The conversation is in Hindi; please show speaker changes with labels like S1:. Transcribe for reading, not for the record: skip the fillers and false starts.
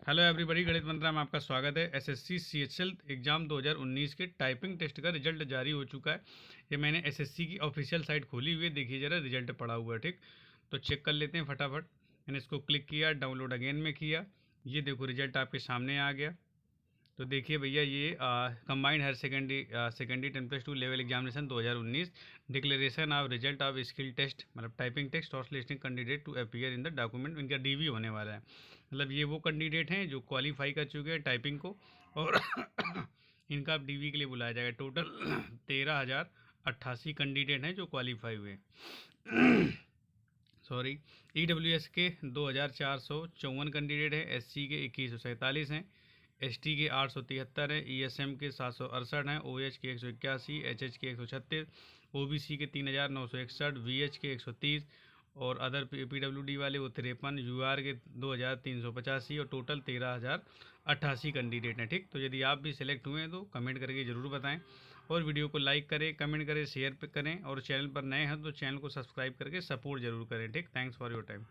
S1: हेलो एवरीबॉडी, गणित मंत्रा में आपका स्वागत है। एसएससी सीएचएल एग्ज़ाम 2019 के टाइपिंग टेस्ट का रिजल्ट जारी हो चुका है। ये मैंने एसएससी की ऑफिशियल साइट खोली हुई है, देखिए ज़रा रिजल्ट पड़ा हुआ है। ठीक, तो चेक कर लेते हैं फटाफट। मैंने इसको क्लिक किया, डाउनलोड अगेन में किया, ये देखो रिजल्ट आपके सामने आ गया। तो देखिए भैया, ये combined higher secondary 10+2 level examination 2019 declaration of result of skill test, मतलब टाइपिंग टेस्ट और listing candidate to appear in the document. इनका डीवी होने वाला है, मतलब ये वो कैंडिडेट हैं जो क्वालिफाई कर चुके हैं टाइपिंग को, और इनका अब डीवी के लिए बुलाया जाएगा। टोटल 13,088 कैंडिडेट हैं जो क्वालिफाई हुए। सॉरी, ईडब्ल्यूएस के 2,454 कैंडिडेट हैं, एससी के 2147 हैं, एसटी के 873 हैं, ईएसएम के 768 हैं, ओएच के 181, एचएच के 136, ओबीसी के 3,961, वीएच के 130 और अदर पीडब्ल्यूडी वाले वो 53, यूआर के 2,385 और टोटल 13,088 कैंडिडेट हैं। ठीक, तो यदि आप भी सिलेक्ट हुए हैं तो कमेंट करके ज़रूर बताएं, और वीडियो को लाइक करें, कमेंट करें, शेयर करें, और चैनल पर नए हैं तो चैनल को सब्सक्राइब करके सपोर्ट जरूर करें। ठीक, थैंक्स फॉर योर टाइम।